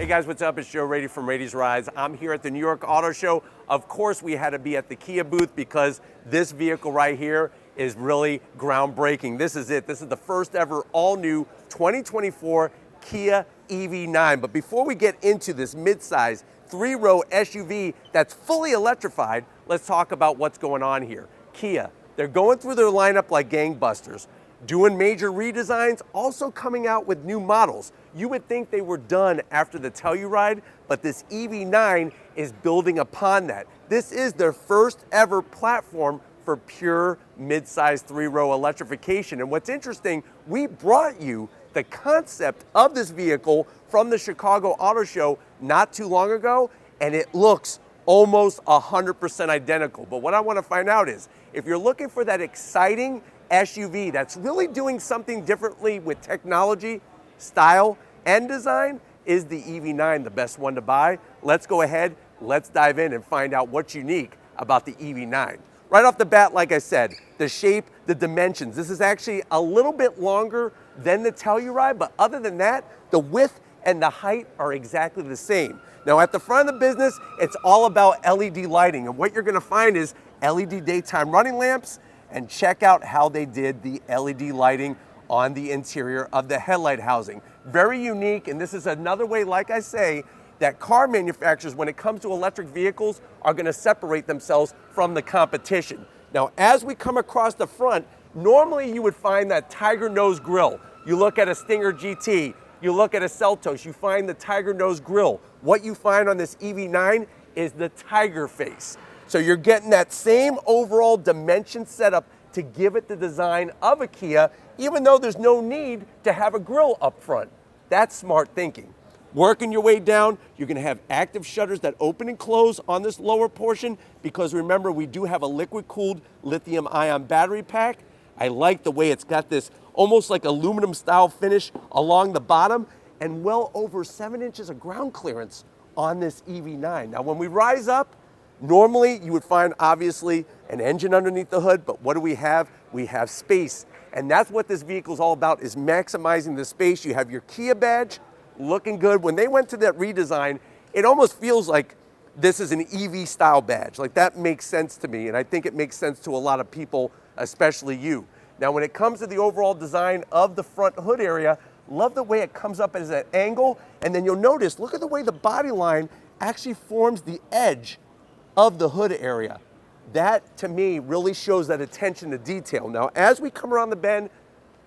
Hey guys, what's up? It's Joe Raiti from Raiti's Rides. I'm here at the New York Auto Show. Of course, we had to be at the Kia booth because this vehicle right here is really groundbreaking. This is it. This is the first ever all-new 2024 Kia EV9. But before we get into this midsize three-row SUV that's fully electrified, let's talk about what's going on here. Kia, they're going through their lineup like gangbusters, doing major redesigns, also coming out with new models. You would think they were done after the Telluride, but this EV9 is building upon that. This is their first ever platform for pure midsize three-row electrification. And what's interesting, we brought you the concept of this vehicle from the Chicago Auto Show not too long ago, and it looks almost 100% identical. But what I want to find out is, if you're looking for that exciting SUV that's really doing something differently with technology, style, and design, is the EV9 the best one to buy? Let's go ahead, let's dive in and find out what's unique about the EV9. Right off the bat, like I said, the shape, the dimensions. This is actually a little bit longer than the Telluride, but other than that, the width and the height are exactly the same. Now at the front of the business, it's all about LED lighting, and what you're gonna find is LED daytime running lamps, and check out how they did the LED lighting on the interior of the headlight housing. Very unique, and this is another way, like I say, that car manufacturers, when it comes to electric vehicles, are gonna separate themselves from the competition. Now, as we come across the front, normally you would find that tiger nose grille. You look at a Stinger GT, you look at a Seltos, you find the tiger nose grille. What you find on this EV9 is the tiger face. So you're getting that same overall dimension setup to give it the design of a Kia, even though there's no need to have a grille up front. That's smart thinking. Working your way down, you're gonna have active shutters that open and close on this lower portion, because remember, we do have a liquid-cooled lithium-ion battery pack. I like the way it's got this almost like aluminum style finish along the bottom, and well over 7 inches of ground clearance on this EV9. Now when we rise up, normally you would find obviously an engine underneath the hood, but what do we have? We have space. And that's what this vehicle is all about, is maximizing the space. You have your Kia badge, looking good. When they went to that redesign, it almost feels like this is an EV style badge. Like, that makes sense to me, and I think it makes sense to a lot of people, especially you. Now when it comes to the overall design of the front hood area, love the way it comes up as an angle, and then you'll notice, look at the way the body line actually forms the edge of the hood area. That, to me, really shows that attention to detail. Now, as we come around the bend,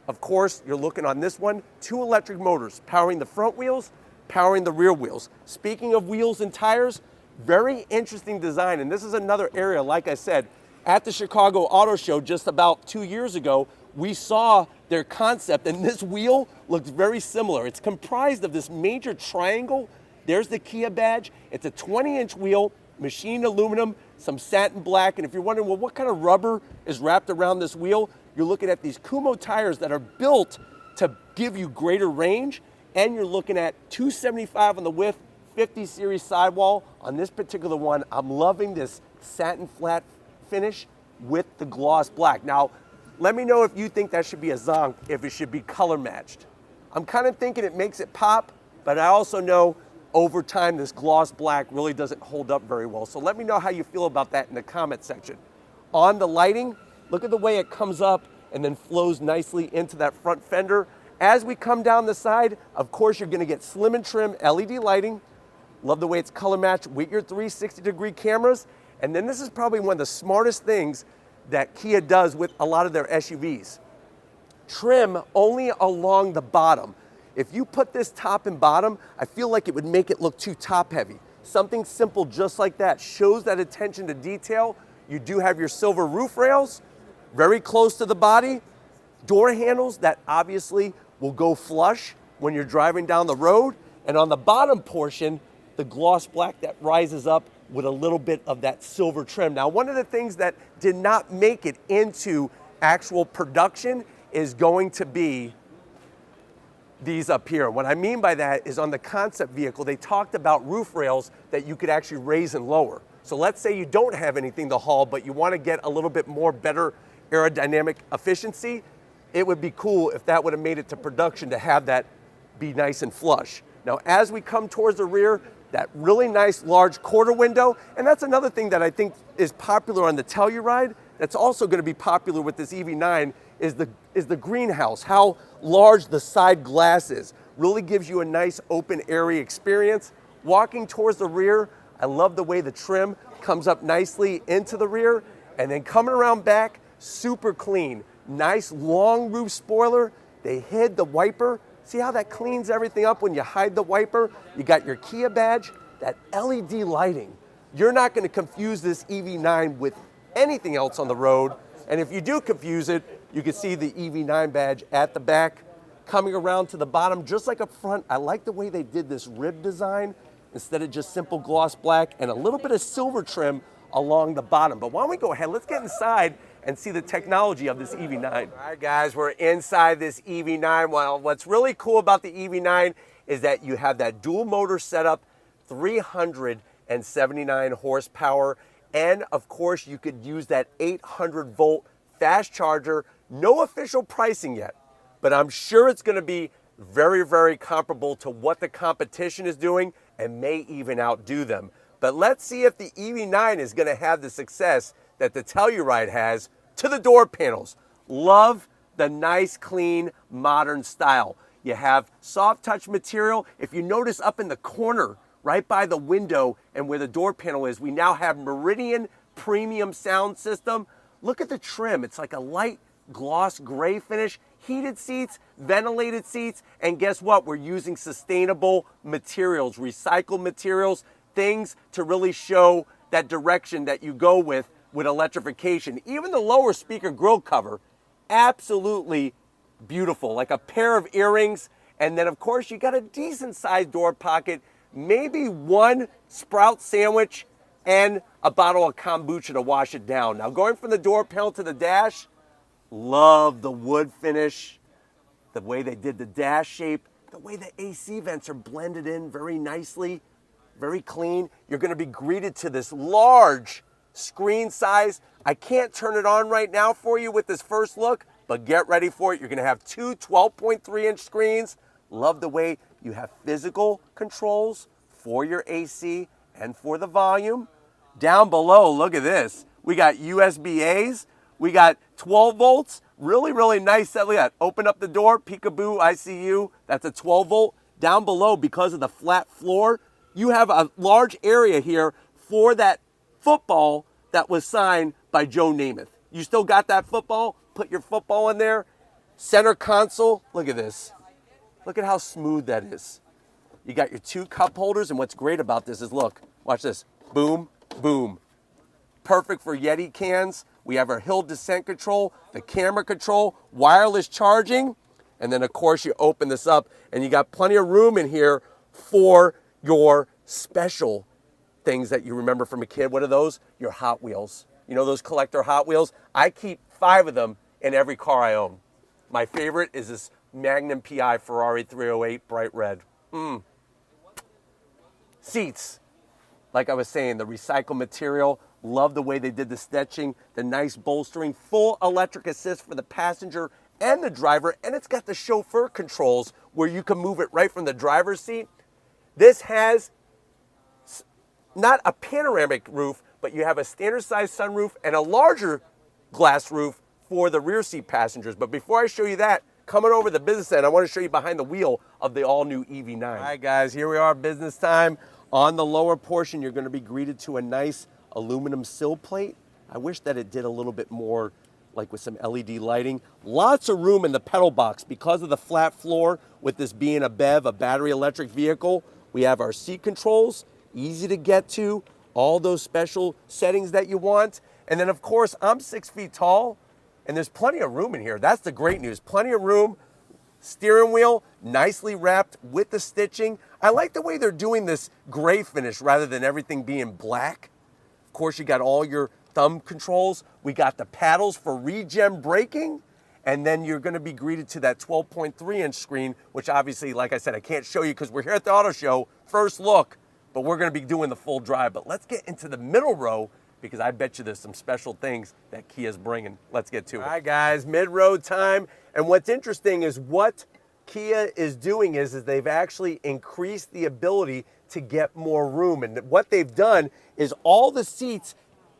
of course, you're looking on this one, 2 electric motors powering the front wheels, powering the rear wheels. Speaking of wheels and tires, very interesting design. And this is another area, like I said, at the Chicago Auto Show just about 2 years ago, we saw their concept, and this wheel looks very similar. It's comprised of this major triangle. There's the Kia badge. It's a 20-inch wheel, machined aluminum, some satin black, and if you're wondering, well, what kind of rubber is wrapped around this wheel, you're looking at these Kumo tires that are built to give you greater range, and you're looking at 275 on the width, 50 series sidewall. On this particular one, I'm loving this satin flat finish with the gloss black. Now, let me know if you think that should be a zonk, if it should be color matched. I'm kind of thinking it makes it pop, but I also know over time, this gloss black really doesn't hold up very well. So let me know how you feel about that in the comment section. On the lighting, look at the way it comes up and then flows nicely into that front fender. As we come down the side, of course, you're gonna get slim and trim LED lighting. Love the way it's color matched with your 360-degree cameras. And then this is probably one of the smartest things that Kia does with a lot of their SUVs. Trim only along the bottom. If you put this top and bottom, I feel like it would make it look too top heavy. Something simple just like that shows that attention to detail. You do have your silver roof rails, very close to the body. Door handles that obviously will go flush when you're driving down the road. And on the bottom portion, the gloss black that rises up with a little bit of that silver trim. Now, one of the things that did not make it into actual production is going to be these up here. What I mean by that is on the concept vehicle, they talked about roof rails that you could actually raise and lower. So let's say you don't have anything to haul, but you want to get a little bit more better aerodynamic efficiency. It would be cool if that would have made it to production to have that be nice and flush. Now, as we come towards the rear, that really nice large quarter window, and that's another thing that I think is popular on the Telluride, that's also going to be popular with this EV9, is the greenhouse, how large the side glass is. Really gives you a nice open area experience. Walking towards the rear, I love the way the trim comes up nicely into the rear, and then coming around back, super clean. Nice long roof spoiler. They hid the wiper. See how that cleans everything up when you hide the wiper? You got your Kia badge, that LED lighting. You're not going to confuse this EV9 with anything else on the road. And if you do confuse it, you can see the EV9 badge at the back. Coming around to the bottom, just like up front, I like the way they did this rib design instead of just simple gloss black and a little bit of silver trim along the bottom. But why don't we go ahead, let's get inside and see the technology of this EV9. All right, guys, we're inside this EV9. Well, what's really cool about the EV9 is that you have that dual motor setup, 379 horsepower, and of course you could use that 800 volt fast charger. No official pricing yet, but I'm sure it's going to be very, very comparable to what the competition is doing and may even outdo them. But let's see if the EV9 is going to have the success that the Telluride has to the door panels. Love the nice, clean, modern style. You have soft touch material. If you notice up in the corner, right by the window and where the door panel is, we now have Meridian premium sound system. Look at the trim. It's like a light gloss gray finish, heated seats, ventilated seats, and guess what? We're using sustainable materials, recycled materials, things to really show that direction that you go with electrification. Even the lower speaker grille cover, absolutely beautiful, like a pair of earrings. And then of course you got a decent sized door pocket, maybe one Sprout sandwich and a bottle of kombucha to wash it down. Now going from the door panel to the dash, love the wood finish, the way they did the dash shape, the way the AC vents are blended in very nicely, very clean. You're going to be greeted to this large screen size. I can't turn it on right now for you with this first look, but get ready for it. You're going to have two 12.3 inch screens. Love the way you have physical controls for your AC and for the volume. Down below, look at this. We got USB-A's. We got 12 volts, really, really nice. Look at that. Open up the door, peekaboo, ICU. That's a 12 volt. Down below, because of the flat floor, you have a large area here for that football that was signed by Joe Namath. You still got that football? Put your football in there. Center console, look at this. Look at how smooth that is. You got your two cup holders, and what's great about this is, look, watch this. Boom, boom. Perfect for Yeti cans. We have our hill descent control, the camera control, wireless charging, and then of course you open this up and you got plenty of room in here for your special things that you remember from a kid. What are those? Your Hot Wheels. You know those collector Hot Wheels? I keep 5 of them in every car I own. My favorite is this Magnum PI Ferrari 308 bright red. Seats. Like I was saying, the recycled material. Love the way they did the stitching, the nice bolstering, full electric assist for the passenger and the driver, and it's got the chauffeur controls where you can move it right from the driver's seat. This has not a panoramic roof, but you have a standard size sunroof and a larger glass roof for the rear seat passengers. But before I show you that, coming over the business end, I want to show you behind the wheel of the all-new EV9. All right, guys, here we are, business time. On the lower portion, you're going to be greeted to a nice aluminum sill plate. I wish that it did a little bit more, like with some LED lighting. Lots of room in the pedal box because of the flat floor. With this being a BEV, a battery electric vehicle, we have our seat controls, easy to get to, all those special settings that you want. And then of course, I'm 6 feet tall and there's plenty of room in here. That's the great news, plenty of room. Steering wheel, nicely wrapped with the stitching. I like the way they're doing this gray finish rather than everything being black. Of course, you got all your thumb controls. We got the paddles for regen braking. And then you're going to be greeted to that 12.3 inch screen, which obviously, like I said, I can't show you because we're here at the auto show, first look, but we're going to be doing the full drive. But let's get into the middle row because I bet you there's some special things that Kia's bringing. Let's get to it. All right, guys, mid-row time. And what's interesting is what Kia is doing is they've actually increased the ability to get more room. And what they've done is all the seats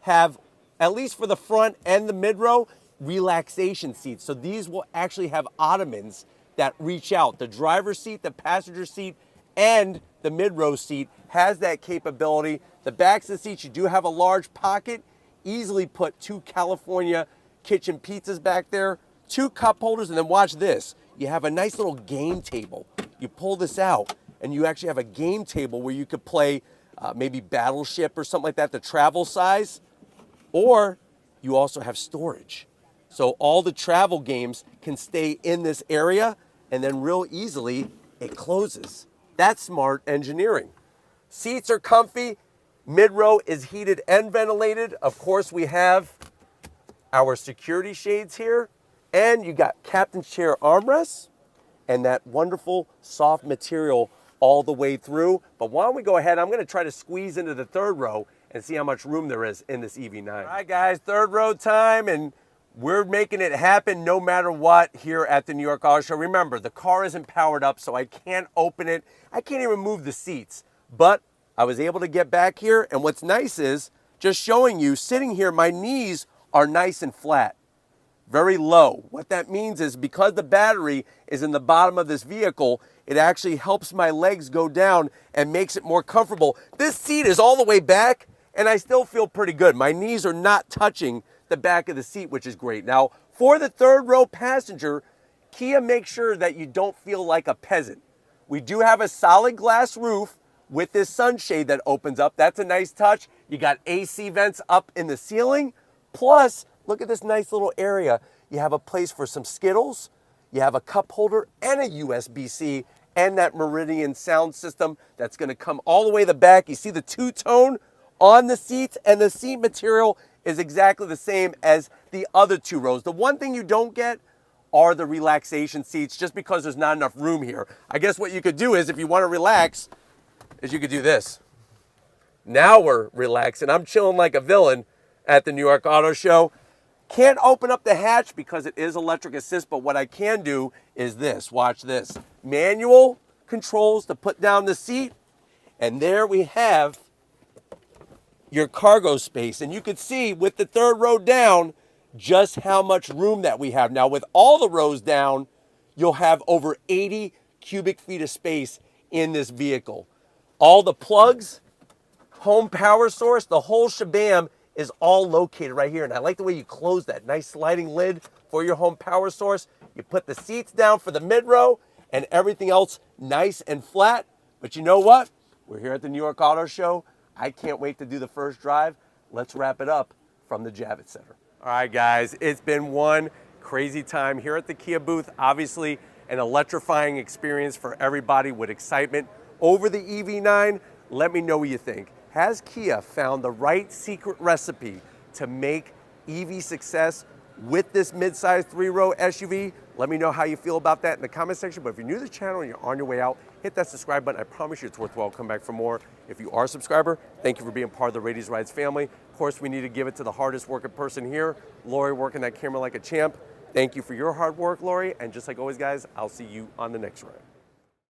have, at least for the front and the mid-row, relaxation seats. So these will actually have ottomans that reach out. The driver's seat, the passenger seat, and the mid-row seat has that capability. The backs of the seats, you do have a large pocket. Easily put 2 California kitchen pizzas back there, 2 cup holders, and then watch this. You have a nice little game table. You pull this out, and you actually have a game table where you could play maybe Battleship or something like that, the travel size, or you also have storage. So all the travel games can stay in this area, and then real easily it closes. That's smart engineering. Seats are comfy. Mid-row is heated and ventilated. Of course, we have our security shades here, and you got captain's chair armrests and that wonderful soft material all the way through. But why don't we go ahead, I'm gonna try to squeeze into the third row and see how much room there is in this EV9. All right, guys, third row time, and we're making it happen no matter what here at the New York Auto Show. Remember, the car isn't powered up, so I can't open it. I can't even move the seats, but I was able to get back here, and what's nice is, just showing you, sitting here, my knees are nice and flat, very low. What that means is because the battery is in the bottom of this vehicle, it actually helps my legs go down and makes it more comfortable. This seat is all the way back, and I still feel pretty good. My knees are not touching the back of the seat, which is great. Now, for the third row passenger, Kia makes sure that you don't feel like a peasant. We do have a solid glass roof with this sunshade that opens up. That's a nice touch. You got AC vents up in the ceiling. Plus, look at this nice little area. You have a place for some Skittles. You have a cup holder and a USB-C and that Meridian sound system that's gonna come all the way to the back. You see the two-tone on the seats, and the seat material is exactly the same as the other 2 rows. The one thing you don't get are the relaxation seats, just because there's not enough room here. I guess what you could do is, if you wanna relax, is you could do this. Now we're relaxing. I'm chilling like a villain at the New York Auto Show. Can't open up the hatch because it is electric assist, but what I can do is this. Watch this. Manual controls to put down the seat, and there we have your cargo space. And you can see with the third row down just how much room that we have. Now with all the rows down, you'll have over 80 cubic feet of space in this vehicle. All the plugs, home power source, the whole shabam is all located right here. And I like the way you close that nice sliding lid for your home power source. You put the seats down for the mid-row and everything else nice and flat. But you know what? We're here at the New York Auto Show. I can't wait to do the first drive. Let's wrap it up from the Javits Center. All right, guys, it's been one crazy time here at the Kia booth. Obviously, an electrifying experience for everybody with excitement over the EV9. Let me know what you think. Has Kia found the right secret recipe to make EV success with this midsize 3-row SUV? Let me know how you feel about that in the comment section. But if you're new to the channel and you're on your way out, hit that subscribe button. I promise you it's worthwhile. Come back for more. If you are a subscriber, thank you for being part of the Raiti's Rides family. Of course, we need to give it to the hardest working person here, Lori, working that camera like a champ. Thank you for your hard work, Lori. And just like always, guys, I'll see you on the next ride.